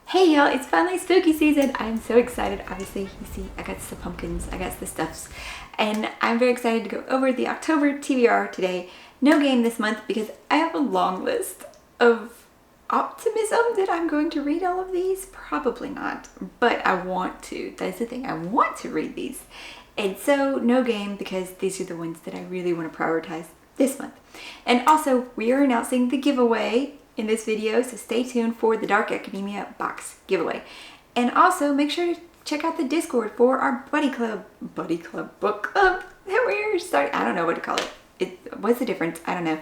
Hey y'all, it's finally spooky season. I'm so excited. Obviously, you see, I got the pumpkins, I got the stuffs, and I'm very excited to go over the October TBR today. No game this month because I have a long list of optimism that I'm going to read all of these. Probably not, but I want to. That's the thing, I want to read these. And so, no game because these are the ones that I really want to prioritize this month. And also, we are announcing the giveaway in this video, so stay tuned for the Dark Academia box giveaway. And also make sure to check out the Discord for our buddy club book club that we're starting. I don't know what to call it. What's the difference? I don't know.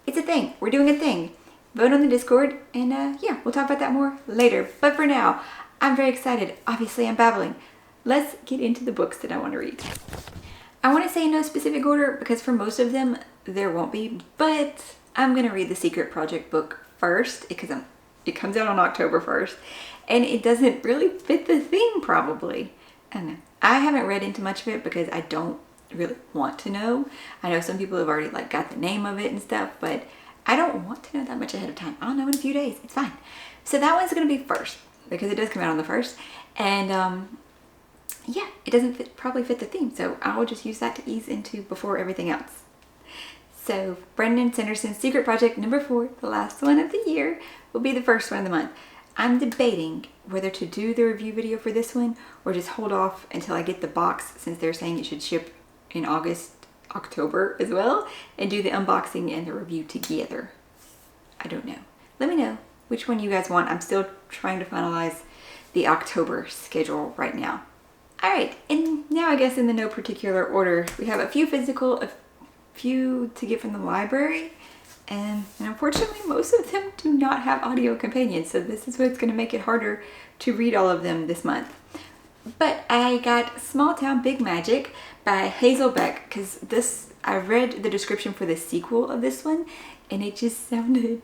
It's a thing. We're doing a thing. Vote on the Discord, and yeah, we'll talk about that more later. But for now, I'm very excited. Obviously, I'm babbling. Let's get into the books that I want to read. I want to say in no specific order because for most of them there won't be, but I'm going to read the Secret Project book first because it comes out on October 1st and it doesn't really fit the theme probably. I don't know. I haven't read into much of it because I don't really want to know. I know some people have already got the name of it and stuff, but I don't want to know that much ahead of time. I'll know in a few days. It's fine. So that one's going to be first because it does come out on the 1st. And yeah, it doesn't probably fit the theme. So I will just use that to ease into before everything else. So Brandon Sanderson's Secret Project number 4, the last one of the year, will be the first one of the month. I'm debating whether to do the review video for this one or just hold off until I get the box, since they're saying it should ship in October as well, and do the unboxing and the review together. I don't know. Let me know which one you guys want. I'm still trying to finalize the October schedule right now. Alright, and now I guess in the no particular order, we have a few physical, a few to get from the library, and unfortunately most of them do not have audio companions, so this is what's going to make it harder to read all of them this month. But I got Small Town Big Magic by Hazel Beck because I read the description for the sequel of this one and it sounded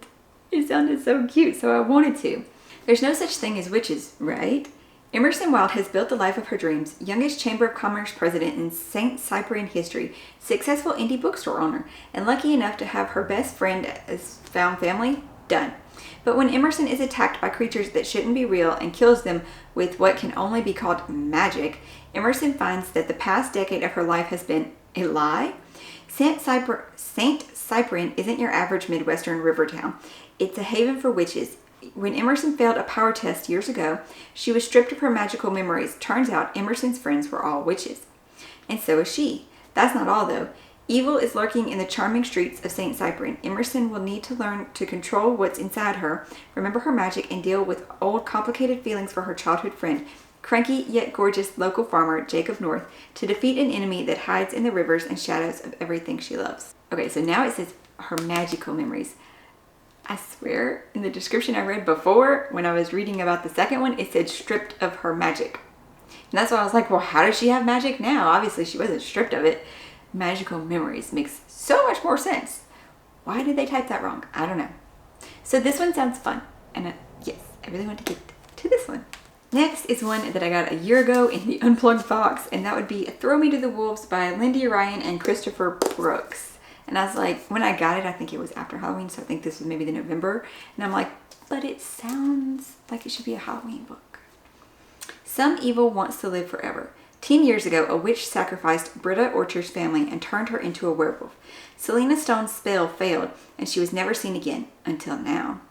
so cute, so I wanted to. There's no such thing as witches, right? Emerson Wild has built the life of her dreams, youngest Chamber of Commerce president in St. Cyprian history, successful indie bookstore owner, and lucky enough to have her best friend as found family. Done. But when Emerson is attacked by creatures that shouldn't be real and kills them with what can only be called magic, Emerson finds that the past decade of her life has been a lie. St. Cyprian isn't your average Midwestern river town. It's a haven for witches. When Emerson failed a power test years ago, she was stripped of her magical memories. Turns out Emerson's friends were all witches. And so is she. That's not all though. Evil is lurking in the charming streets of St. Cyprian. Emerson will need to learn to control what's inside her, remember her magic, and deal with old complicated feelings for her childhood friend, cranky yet gorgeous local farmer Jacob North, to defeat an enemy that hides in the rivers and shadows of everything she loves. Okay, so now it says her magical memories. I swear, in the description I read before, when I was reading about the second one, it said stripped of her magic. And that's why I was like, well, how does she have magic now? Obviously, she wasn't stripped of it. Magical memories makes so much more sense. Why did they type that wrong? I don't know. So this one sounds fun. And yes, I really want to get to this one. Next is one that I got a year ago in the Unplugged box, and that would be Throw Me to the Wolves by Lindy Ryan and Christopher Brooks. And I was like, when I got it, I think it was after Halloween, so I think this was maybe the November. And I'm like, but it sounds like it should be a Halloween book. Some evil wants to live forever. 10 years ago, a witch sacrificed Britta Orchard's family and turned her into a werewolf. Selena Stone's spell failed, and she was never seen again, until now.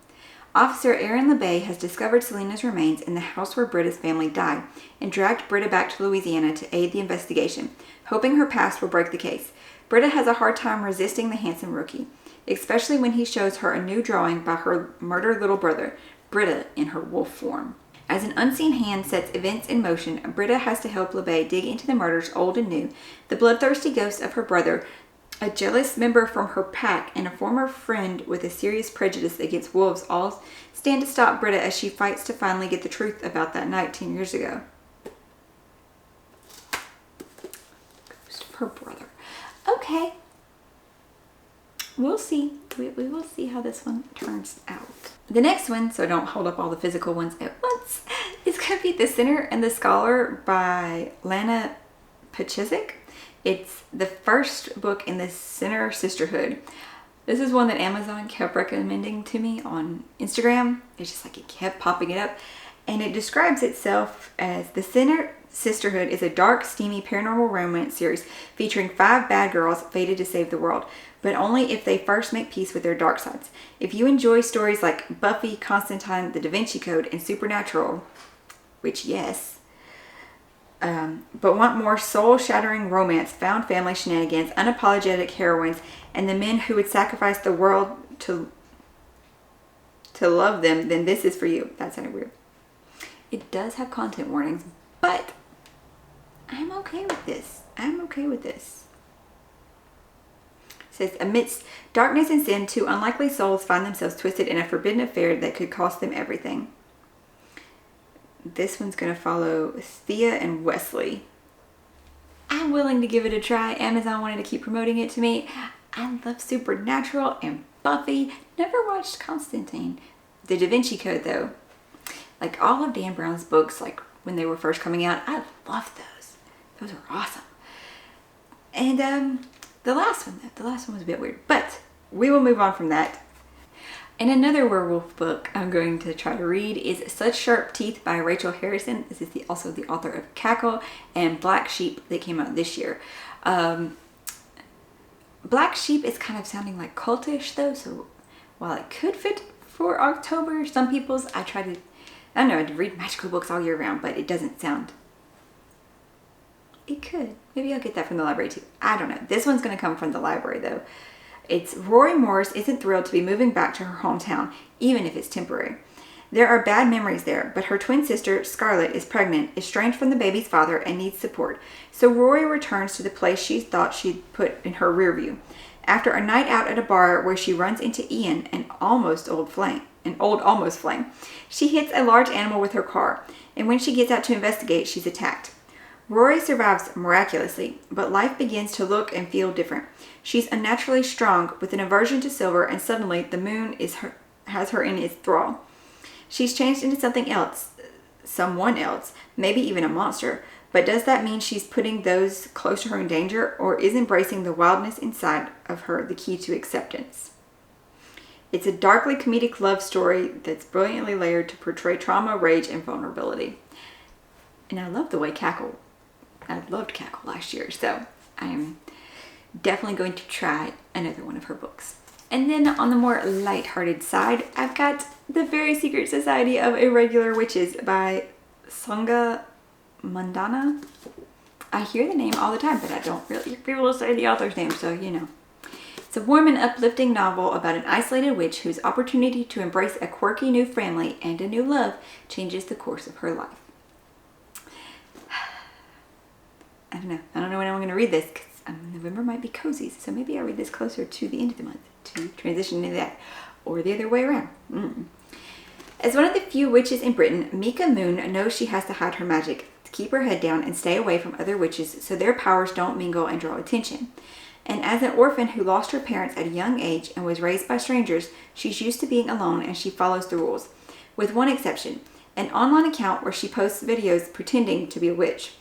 Officer Aaron LeBay has discovered Selena's remains in the house where Britta's family died, and dragged Britta back to Louisiana to aid the investigation, hoping her past will break the case. Britta has a hard time resisting the handsome rookie, especially when he shows her a new drawing by her murdered little brother, Britta in her wolf form. As an unseen hand sets events in motion, Britta has to help LeBay dig into the murders old and new, the bloodthirsty ghost of her brother, a jealous member from her pack, and a former friend with a serious prejudice against wolves all stand to stop Britta as she fights to finally get the truth about that night 10 years ago. Ghost of her brother. Okay, we'll see. We will see how this one turns out. The next one, so don't hold up all the physical ones at once, is going to be The Sinner and the Scholar by Lana Pachizik. It's the first book in the Sinner Sisterhood. This is one that Amazon kept recommending to me on Instagram. It's just like it kept popping it up. And it describes itself as the Sinner Sisterhood is a dark, steamy paranormal romance series featuring 5 bad girls fated to save the world, but only if they first make peace with their dark sides. If you enjoy stories like Buffy, Constantine, The Da Vinci Code, and Supernatural, which yes, but want more soul-shattering romance, found family shenanigans, unapologetic heroines, and the men who would sacrifice the world to love them, then this is for you. That sounded weird. It does have content warnings, but I'm okay with this. I'm okay with this. It says, amidst darkness and sin, 2 unlikely souls find themselves twisted in a forbidden affair that could cost them everything. This one's going to follow Thea and Wesley. I'm willing to give it a try. Amazon wanted to keep promoting it to me. I love Supernatural and Buffy. Never watched Constantine. The Da Vinci Code, though. Like all of Dan Brown's books, like when they were first coming out, I loved those. Those are awesome. And the last one was a bit weird, but we will move on from that. And another werewolf book I'm going to try to read is Such Sharp Teeth by Rachel Harrison. This is also the author of Cackle and Black Sheep that came out this year. Black Sheep is kind of sounding like cultish though, so while it could fit for October, some people's, I don't know, I'd read magical books all year round, but it doesn't sound, it could. Maybe I'll get that from the library too. I don't know. This one's going to come from the library though. It's Rory Morris isn't thrilled to be moving back to her hometown, even if it's temporary. There are bad memories there, but her twin sister, Scarlett, is pregnant, estranged from the baby's father, and needs support. So Rory returns to the place she thought she'd put in her rear view. After a night out at a bar where she runs into Ian, an old almost flame, she hits a large animal with her car, and when she gets out to investigate, she's attacked. Rory survives miraculously, but life begins to look and feel different. She's unnaturally strong with an aversion to silver, and suddenly the moon has her in its thrall. She's changed into something else, someone else, maybe even a monster. But does that mean she's putting those close to her in danger, or is embracing the wildness inside of her the key to acceptance? It's a darkly comedic love story that's brilliantly layered to portray trauma, rage, and vulnerability. And I love the way I loved Cackle last year, so I am definitely going to try another one of her books. And then on the more lighthearted side, I've got The Very Secret Society of Irregular Witches by Songa Mandana. I hear the name all the time, but I don't really hear people say the author's name, so you know. It's a warm and uplifting novel about an isolated witch whose opportunity to embrace a quirky new family and a new love changes the course of her life. I don't know when I'm going to read this, because November might be cozy, so maybe I'll read this closer to the end of the month to transition into that, or the other way around. As one of the few witches in Britain, Mika Moon knows she has to hide her magic, to keep her head down and stay away from other witches so their powers don't mingle and draw attention. And as an orphan who lost her parents at a young age and was raised by strangers, she's used to being alone and she follows the rules. With one exception, an online account where she posts videos pretending to be a witch.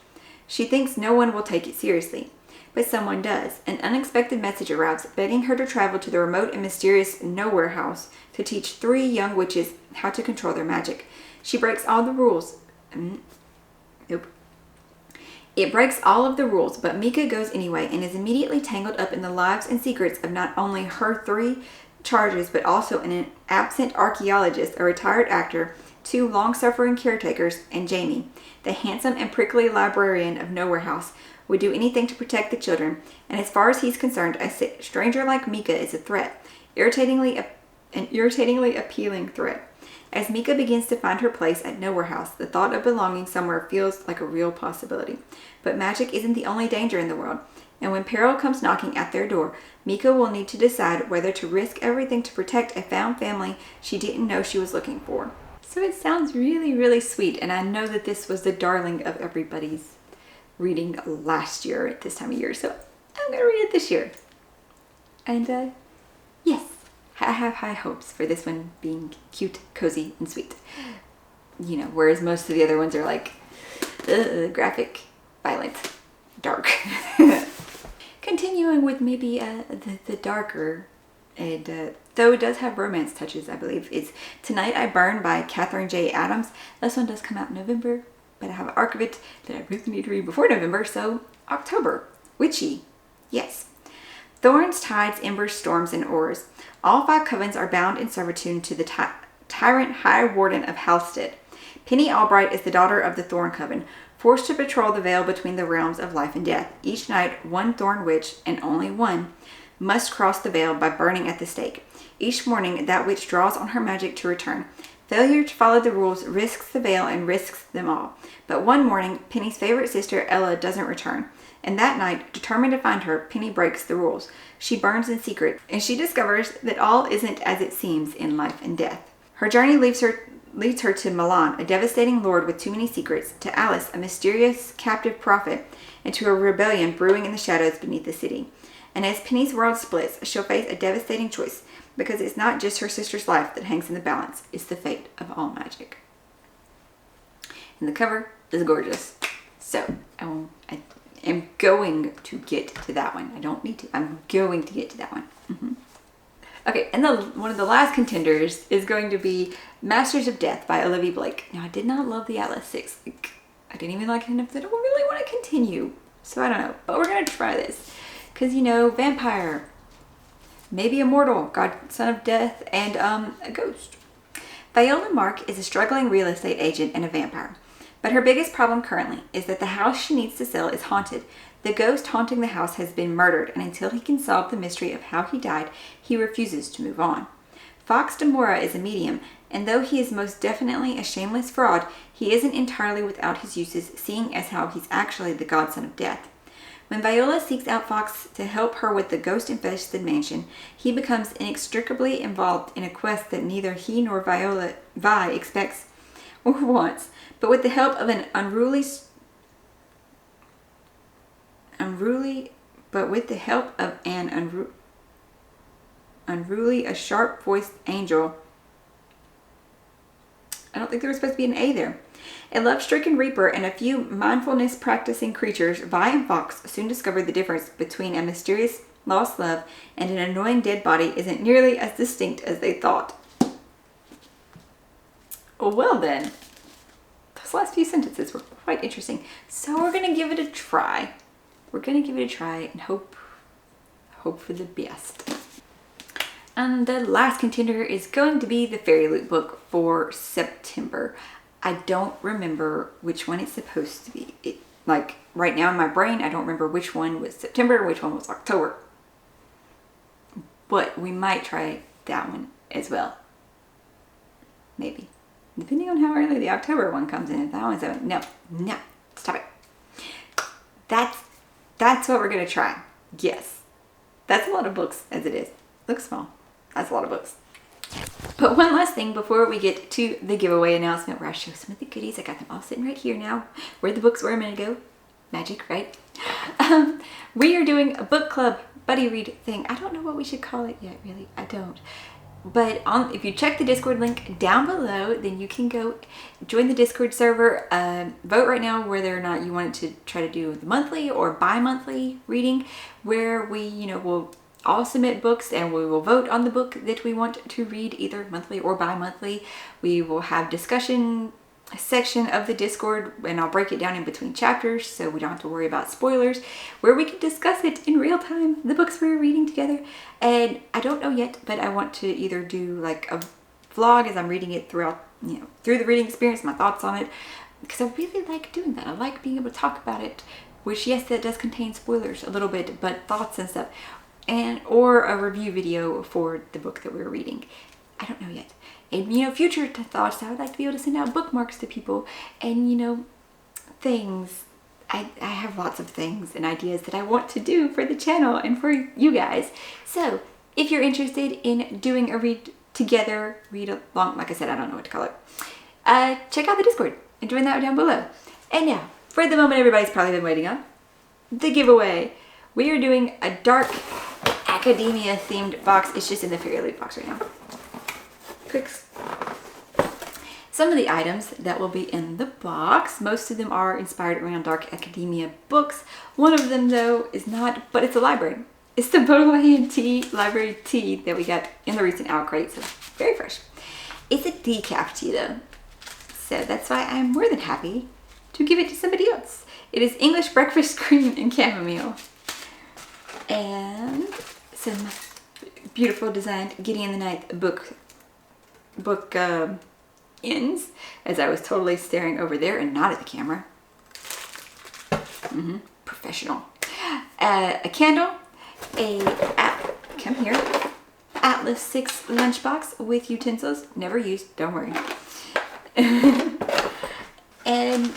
She thinks no one will take it seriously, but someone does. An unexpected message arrives begging her to travel to the remote and mysterious Nowhere House to teach 3 young witches how to control their magic. She breaks all the rules. It breaks all of the rules, but Mika goes anyway and is immediately tangled up in the lives and secrets of not only her 3 charges, but also an absent archaeologist, a retired actor, 2 long-suffering caretakers, and Jamie, the handsome and prickly librarian of Nowhere House, would do anything to protect the children, and as far as he's concerned, a stranger like Mika is a threat, an irritatingly appealing threat. As Mika begins to find her place at Nowhere House, the thought of belonging somewhere feels like a real possibility. But magic isn't the only danger in the world, and when peril comes knocking at their door, Mika will need to decide whether to risk everything to protect a found family she didn't know she was looking for. So it sounds really, really sweet, and I know that this was the darling of everybody's reading last year at this time of year, so I'm going to read it this year. And yes, I have high hopes for this one being cute, cozy, and sweet. You know, whereas most of the other ones are like graphic, violent, dark. Continuing with maybe the darker and though it does have romance touches, I believe. It's Tonight I Burn by Catherine J. Adams. This one does come out in November, but I have an arc of it that I really need to read before November, so October. Witchy. Yes. Thorns, tides, embers, storms, and oars. All 5 covens are bound in servitude to the tyrant High Warden of Halstead. Penny Albright is the daughter of the Thorn Coven, forced to patrol the veil between the realms of life and death. Each night, one Thorn Witch, and only one, must cross the veil by burning at the stake. Each morning, that witch draws on her magic to return. Failure to follow the rules risks the veil and risks them all. But one morning, Penny's favorite sister, Ella, doesn't return. And that night, determined to find her, Penny breaks the rules. She burns in secret, and she discovers that all isn't as it seems in life and death. Her journey leads her to Milan, a devastating lord with too many secrets, to Alice, a mysterious captive prophet, and to a rebellion brewing in the shadows beneath the city. And as Penny's world splits, she'll face a devastating choice, because it's not just her sister's life that hangs in the balance, it's the fate of all magic. And the cover is gorgeous. So, I am going to get to that one. I don't need to. I'm going to get to that one. Okay, and one of the last contenders is going to be Masters of Death by Olivia Blake. Now, I did not love the Atlas 6. I didn't even like it enough that I don't really want to continue. So I don't know, but we're going to try this. Because, vampire, maybe immortal, godson of death, and a ghost. Viola Mark is a struggling real estate agent and a vampire. But her biggest problem currently is that the house she needs to sell is haunted. The ghost haunting the house has been murdered, and until he can solve the mystery of how he died, he refuses to move on. Fox Demora is a medium, and though he is most definitely a shameless fraud, he isn't entirely without his uses, seeing as how he's actually the godson of death. When Viola seeks out Fox to help her with the ghost-infested mansion, he becomes inextricably involved in a quest that neither he nor Vi expects or wants, but with the help of an unruly, a sharp-voiced angel. I don't think there was supposed to be an A there. A love-stricken reaper and a few mindfulness-practicing creatures, Vi and Fox soon discover the difference between a mysterious lost love and an annoying dead body isn't nearly as distinct as they thought. Well then, those last few sentences were quite interesting. So we're going to give it a try. And hope for the best. And the last contender is going to be the Fairy Loot book for September. I don't remember which one it's supposed to be. Right now in my brain, I don't remember which one was September and which one was October. But we might try that one as well. Maybe. Depending on how early the October one comes in. If that one's out. No. Stop it. That's what we're going to try. Yes. That's a lot of books as it is. Looks small. That's a lot of books. But one last thing before we get to the giveaway announcement where I show some of the goodies. I got them all sitting right here now. Where the books were a minute ago. Magic, right? We are doing a book club buddy read thing. I don't know what we should call it yet, really. I don't. But if you check the Discord link down below, then you can go join the Discord server. Vote right now whether or not you want to try to do the monthly or bi-monthly reading, where we, will all submit books and we will vote on the book that we want to read, either monthly or bi-monthly. We will have discussion section of the Discord, and I'll break it down in between chapters so we don't have to worry about spoilers, where we can discuss it in real time, the books we're reading together. And I don't know yet, but I want to either do like a vlog as I'm reading it throughout, through the reading experience, my thoughts on it, because I really like doing that. I like being able to talk about it, which yes, that does contain spoilers a little bit, but thoughts and stuff, or a review video for the book that we're reading. I don't know yet. And, future thoughts, I would like to be able to send out bookmarks to people and, things. I have lots of things and ideas that I want to do for the channel and for you guys. So, if you're interested in doing a read together, read along, like I said, I don't know what to call it, check out the Discord and join that down below. And now, for the moment everybody's probably been waiting on, the giveaway. We are doing a dark academia themed box. It's just in the Fairy Loot box right now. Some of the items that will be in the box, most of them are inspired around dark academia books. One of them though is not, but it's a library. It's the Bodleian Tea Library tea that we got in the recent owl crate, so very fresh. It's a decaf tea though, so that's why I'm more than happy to give it to somebody else. It is English breakfast cream and chamomile. And some beautiful designed Gideon the Ninth book ends, as I was totally staring over there and not at the camera. Professional. A candle, come here, Atlas 6 lunchbox with utensils, never used, don't worry. And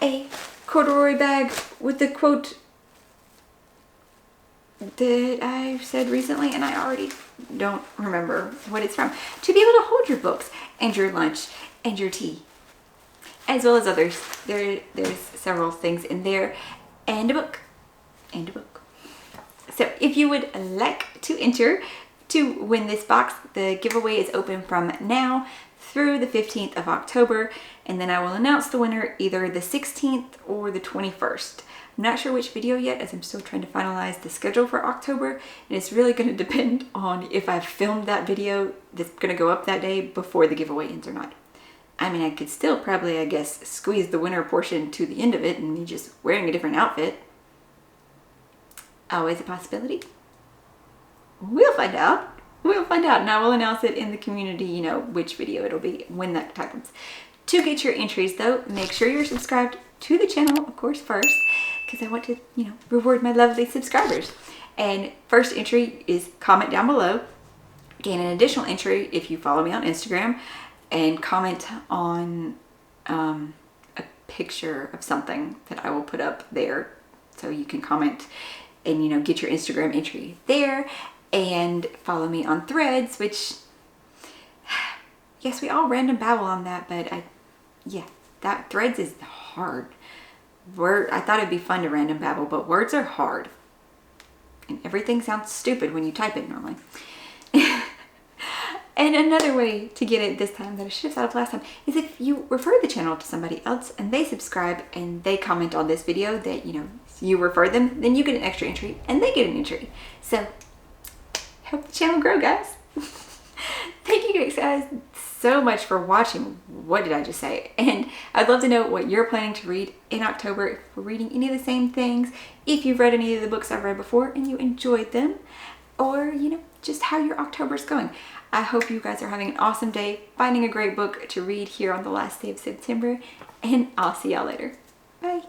a corduroy bag with the quote that I said recently, and I already don't remember what it's from. To be able to hold your books and your lunch and your tea, as well as others. There's several things in there, and a book, So if you would like to enter to win this box, the giveaway is open from now through the 15th of October, and then I will announce the winner either the 16th or the 21st. I'm not sure which video yet, as I'm still trying to finalize the schedule for October, and it's really going to depend on if I've filmed that video that's going to go up that day before the giveaway ends or not. I mean, I could still probably, I guess, squeeze the winner portion to the end of it and me just wearing a different outfit. Always a possibility. We'll find out. We'll find out, and I will announce it in the community, you know, which video it'll be when that happens. To get your entries though, make sure you're subscribed to the channel, of course, first, because I want to, you know, reward my lovely subscribers. And first entry is comment down below. Gain an additional entry if you follow me on Instagram and comment on a picture of something that I will put up there. So you can comment and, you know, get your Instagram entry there, and follow me on Threads, which, yes, we all random babble on that, but yeah, that Threads is hard. I thought it'd be fun to random babble, but words are hard. And everything sounds stupid when you type it normally. And another way to get it this time that I should have thought of last time is if you refer the channel to somebody else and they subscribe and they comment on this video that, you know, you refer them, then you get an extra entry and they get an entry. So help the channel grow, guys. Thank you guys so much for watching. What did I just say? And I'd love to know what you're planning to read in October, if we're reading any of the same things, if you've read any of the books I've read before and you enjoyed them, or, you know, just how your October's going. I hope you guys are having an awesome day, finding a great book to read here on the last day of September, and I'll see y'all later. Bye.